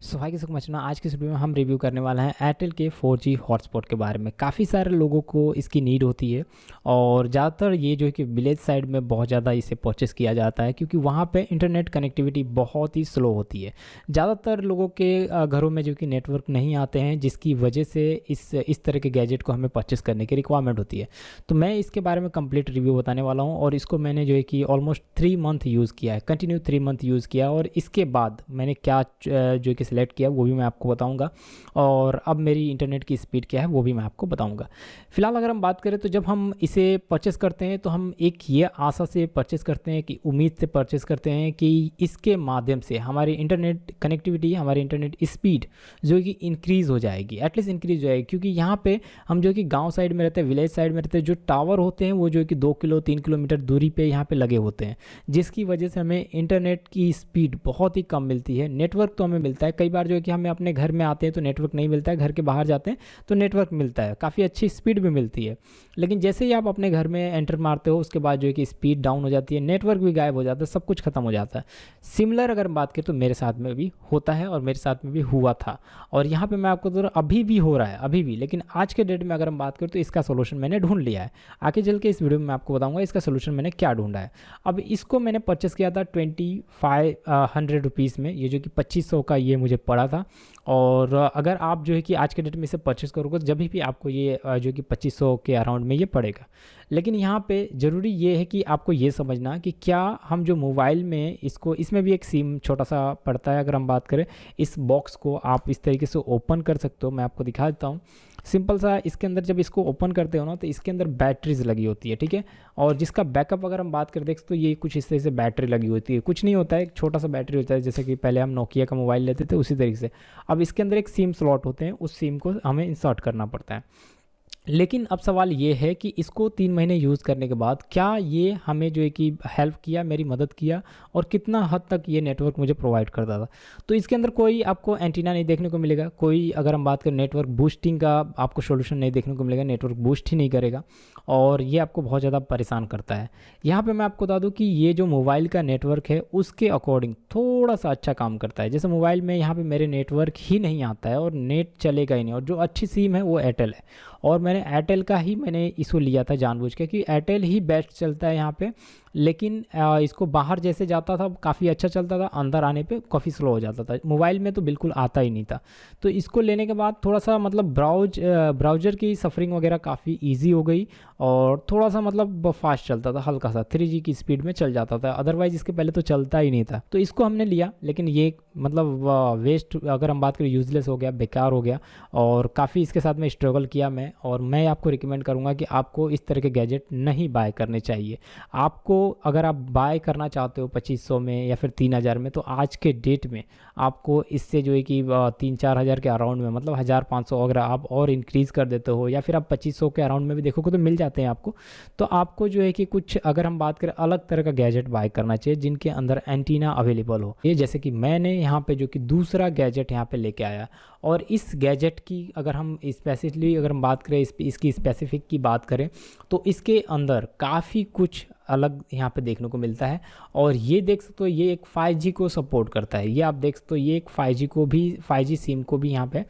सो की मचना आज की इस वीडियो में हम रिव्यू करने वाला है एयरटेल के 4G हॉटस्पॉट के बारे में। काफ़ी सारे लोगों को इसकी नीड होती है और ज़्यादातर ये जो है कि विलेज साइड में बहुत ज़्यादा इसे परचेस किया जाता है क्योंकि वहाँ पे इंटरनेट कनेक्टिविटी बहुत ही स्लो होती है। ज़्यादातर लोगों के घरों में जो कि नेटवर्क नहीं आते हैं, जिसकी वजह से इस तरह के गैजेट को हमें परचेस करने की रिक्वायरमेंट होती है। तो मैं इसके बारे में कंप्लीट रिव्यू बताने वाला हूँ और इसको मैंने जो है कि ऑलमोस्ट 3 मंथ यूज़ किया है, कंटिन्यू 3 मंथ यूज़ किया और इसके बाद मैंने क्या जो कि सिलेक्ट किया वो भी मैं आपको बताऊंगा और अब मेरी इंटरनेट की स्पीड क्या है वो भी मैं आपको बताऊंगा। फिलहाल अगर हम बात करें तो जब हम इसे परचेस करते हैं तो हम एक ये आशा से परचेस करते हैं, कि उम्मीद से परचेस करते हैं कि इसके माध्यम से हमारी इंटरनेट कनेक्टिविटी, हमारी इंटरनेट स्पीड जो कि इंक्रीज़ हो जाएगी, एटलीस्ट इंक्रीज़ हो जाएगी। क्योंकि यहाँ पे हम जो कि गांव साइड में रहते हैं, विलेज साइड में रहते हैं, जो टावर होते हैं वो जो कि 2 किलो 3 किलोमीटर दूरी पे यहाँ पे लगे होते हैं, जिसकी वजह से हमें इंटरनेट की स्पीड बहुत ही कम मिलती है। नेटवर्क तो हमें मिलता है, कई बार जो है कि हमें अपने घर में आते हैं तो नेटवर्क नहीं मिलता है, घर के बाहर जाते हैं तो नेटवर्क मिलता है, काफ़ी अच्छी स्पीड भी मिलती है। लेकिन जैसे ही आप अपने घर में एंटर मारते हो उसके बाद जो है कि स्पीड डाउन हो जाती है, नेटवर्क भी गायब हो जाता है, सब कुछ खत्म हो जाता है। सिमिलर अगर बात करें तो मेरे साथ में भी होता है और मेरे साथ में भी हुआ था और यहाँ पे मैं आपको तो अभी भी हो रहा है, अभी भी। लेकिन आज के डेट में अगर हम बात करें तो इसका सोल्यूशन मैंने ढूंढ लिया है। आगे चल के इस वीडियो में मैं आपको बताऊंगा इसका सोल्यूशन मैंने क्या ढूंढा है। अब इसको मैंने परचेस किया था 2500 में, ये जो कि 2500 का ये मुझे पड़ा था। और अगर आप जो है कि आज के डेट में इसे परचेस करोगे तो जब भी आपको ये जो कि 2500 के अराउंड में ये पड़ेगा। लेकिन यहाँ पे ज़रूरी ये है कि आपको ये समझना कि क्या हम जो मोबाइल में इसमें भी एक सिम छोटा सा पड़ता है। अगर हम बात करें, इस बॉक्स को आप इस तरीके से ओपन कर सकते हो, मैं आपको दिखा देता हूँ सिंपल सा। इसके अंदर जब इसको ओपन करते हो ना तो इसके अंदर बैटरीज लगी होती है, ठीक है। और जिसका बैकअप अगर हम बात करें देख तो ये कुछ इस तरह से बैटरी लगी होती है, कुछ नहीं होता है, एक छोटा सा बैटरी होता है, जैसे कि पहले हम नोकिया का मोबाइल लेते थे उसी तरीके से। अब इसके अंदर एक सिम स्लॉट होते हैं, उस सिम को हमें इंसर्ट करना पड़ता है। लेकिन अब सवाल ये है कि इसको 3 महीने यूज़ करने के बाद क्या ये हमें जो है कि हेल्प किया, मेरी मदद किया और कितना हद तक ये नेटवर्क मुझे प्रोवाइड करता था। तो इसके अंदर कोई आपको एंटीना नहीं देखने को मिलेगा, कोई अगर हम बात करें नेटवर्क बूस्टिंग का आपको सोल्यूशन नहीं देखने को मिलेगा, नेटवर्क बूस्ट ही नहीं करेगा और ये आपको बहुत ज़्यादा परेशान करता है। यहाँ पर मैं आपको बता दूँ कि ये जो मोबाइल का नेटवर्क है उसके अकॉर्डिंग थोड़ा सा अच्छा काम करता है। जैसे मोबाइल में यहाँ पर मेरे नेटवर्क ही नहीं आता है और नेट चलेगा ही नहीं, और जो अच्छी सिम है वो एयरटेल है और मैंने एयरटेल का ही मैंने इसको लिया था जानबूझ के कि एयरटेल ही बेस्ट चलता है यहाँ पे। लेकिन इसको बाहर जैसे जाता था काफ़ी अच्छा चलता था, अंदर आने पे काफ़ी स्लो हो जाता था, मोबाइल में तो बिल्कुल आता ही नहीं था। तो इसको लेने के बाद थोड़ा सा मतलब ब्राउज़र की सफरिंग वगैरह काफ़ी इजी हो गई और थोड़ा सा मतलब फास्ट चलता था, हल्का सा 3G की स्पीड में चल जाता था, अदरवाइज़ इसके पहले तो चलता ही नहीं था। तो इसको हमने लिया, लेकिन ये मतलब वेस्ट अगर हम बात करें यूज़लेस हो गया, बेकार हो गया और काफ़ी इसके साथ में स्ट्रगल किया मैं। और मैं आपको रिकमेंड करूँगा कि आपको इस तरह के गैजेट नहीं बाय करने चाहिए। आपको अगर आप बाय करना चाहते हो 2500 में या फिर 3000 में, तो आज के डेट में आपको इससे जो है कि 3-4 हज़ार के अराउंड में, मतलब 1500 अगर आप और इंक्रीज़ कर देते हो या फिर आप 2500 के अराउंड में भी देखोगे तो मिल जाते हैं आपको। तो आपको जो है कि कुछ अगर हम बात करें अलग तरह का गैजेट बाय करना चाहिए जिनके अंदर एंटीना अवेलेबल हो। ये जैसे कि मैंने यहाँ पे जो कि दूसरा गैजेट यहाँ पे लेके आया और इस गैजेट की अगर हम स्पेसिफिकली अगर हम बात करें, इसकी स्पेसिफिक की बात करें तो इसके अंदर काफ़ी कुछ अलग यहाँ पे देखने को मिलता है। और ये देख सकते हो ये एक 5G को सपोर्ट करता है, ये आप देख सकते हो ये एक 5G सिम को भी यहाँ पे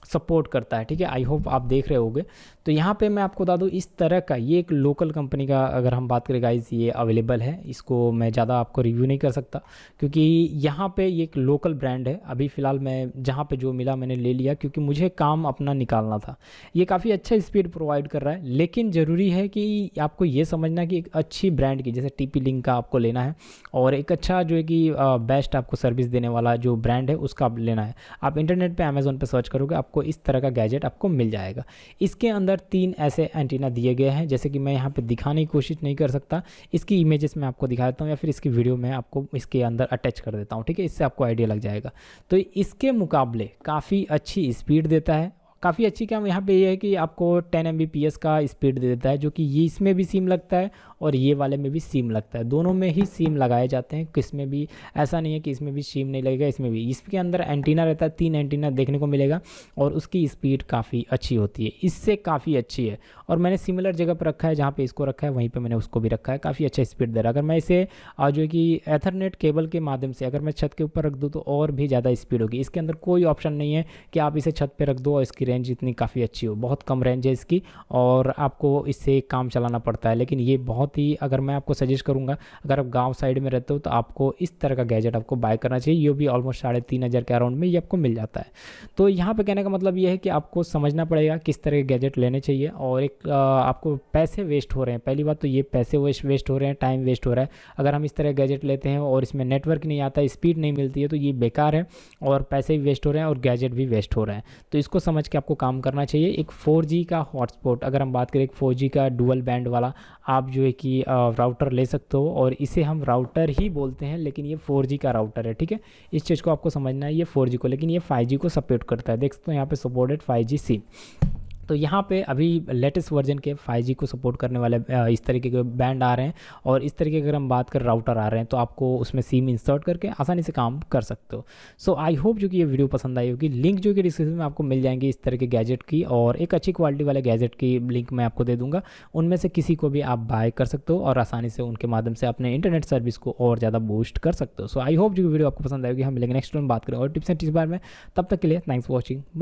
सपोर्ट करता है, ठीक है। आई होप आप देख रहे होगे। तो यहाँ पे मैं आपको बता दूँ इस तरह का ये एक लोकल कंपनी का अगर हम बात करें गाइस, ये अवेलेबल है। इसको मैं ज़्यादा आपको रिव्यू नहीं कर सकता क्योंकि यहाँ पे ये एक लोकल ब्रांड है। अभी फ़िलहाल मैं जहाँ पे जो मिला मैंने ले लिया क्योंकि मुझे काम अपना निकालना था। ये काफ़ी अच्छा स्पीड प्रोवाइड कर रहा है, लेकिन ज़रूरी है कि आपको ये समझना कि एक अच्छी ब्रांड की, जैसे TP-Link का आपको लेना है और एक अच्छा जो है कि बेस्ट आपको सर्विस देने वाला जो ब्रांड है उसका लेना है। आप इंटरनेट पे अमेज़ोन पे सर्च करोगे आपको इस तरह का गैजेट आपको मिल जाएगा। इसके अंदर 3 ऐसे एंटीना दिए गए हैं, जैसे कि मैं यहाँ पे दिखाने की कोशिश नहीं कर सकता, इसकी इमेजेस मैं आपको दिखा देता हूँ या फिर इसकी वीडियो मैं आपको इसके अंदर अटैच कर देता हूँ, ठीक है। इससे आपको आइडिया लग जाएगा। तो इसके मुकाबले काफ़ी अच्छी स्पीड देता है, काफ़ी अच्छी काम यहाँ पे ये है कि आपको 10 Mbps का स्पीड दे देता है, जो कि ये इसमें भी सिम लगता है और ये वाले में भी सिम लगता है, दोनों में ही सिम लगाए जाते हैं, किसमें भी ऐसा नहीं है कि इसमें भी सिम नहीं लगेगा, इसमें भी। इसके अंदर एंटीना रहता है, 3 एंटीना देखने को मिलेगा और उसकी स्पीड काफ़ी अच्छी होती है, इससे काफ़ी अच्छी है। और मैंने सिमिलर जगह पर रखा है, जहाँ पे इसको रखा है वहीं पे मैंने उसको भी रखा है, काफ़ी अच्छा स्पीड दे रहा है। अगर मैं इसे जो है कि एथरनेट केबल के माध्यम से अगर मैं छत के ऊपर रख दूँ तो और भी ज़्यादा स्पीड होगी। इसके अंदर कोई ऑप्शन नहीं है कि आप इसे छत पे रख दो और इसकी रेंज इतनी काफ़ी अच्छी हो, बहुत कम रेंज है इसकी और आपको इससे काम चलाना पड़ता है। लेकिन ये बहुत ही, अगर मैं आपको सजेस्ट करूँगा, अगर आप गाँव साइड में रहते हो तो आपको इस तरह का गैजेट आपको बाय करना चाहिए। ये भी ऑलमोस्ट 3,500 के अराउंड में ये आपको मिल जाता है। तो यहाँ पे कहने का मतलब ये है कि आपको समझना पड़ेगा किस तरह के गैजेट लेने चाहिए। और एक आपको पैसे वेस्ट हो रहे हैं, पहली बात तो ये पैसे वेस्ट हो रहे हैं, टाइम वेस्ट हो रहा है। अगर हम इस तरह गैजेट लेते हैं और इसमें नेटवर्क नहीं आता, स्पीड नहीं मिलती है, तो ये बेकार है और पैसे भी वेस्ट हो रहे हैं और गैजेट भी वेस्ट हो रहे हैं। तो इसको समझ के आपको काम करना चाहिए। एक 4G का हॉटस्पॉट, अगर हम बात करें एक 4G का डुअल बैंड वाला, आप जो है कि राउटर ले सकते हो और इसे हम राउटर ही बोलते हैं, लेकिन ये 4G का राउटर है, ठीक है। इस चीज़ को आपको समझना है, ये 4G को, लेकिन ये 5G को सपोर्ट करता है। देख सकते हो यहाँ पे सपोर्टेड 5G सिम। तो यहाँ पे अभी लेटेस्ट वर्जन के 5G को सपोर्ट करने वाले इस तरीके के बैंड आ रहे हैं और इस तरीके की अगर हम बात कर राउटर आ रहे हैं, तो आपको उसमें सिम इंसर्ट करके आसानी से काम कर सकते हो। सो आई होप जो कि ये वीडियो पसंद आई होगी। लिंक जो कि डिस्क्रिप्शन में आपको मिल जाएंगी इस तरह के गैजेट की, और एक अच्छी क्वालिटी वाले गैजेट की लिंक मैं आपको दे दूंगा। उनमें से किसी को भी आप बाय कर सकते हो और आसानी से उनके माध्यम से अपने इंटरनेट सर्विस को और ज़्यादा बूस्ट कर सकते हो। सो आई होप जो वीडियो आपको पसंद आएगी। हम मिलेंगे नेक्स्ट में बात करें और टिप्स एंड टिप्स बारे में। तब तक के लिए थैंक्स फॉर वॉचिंग।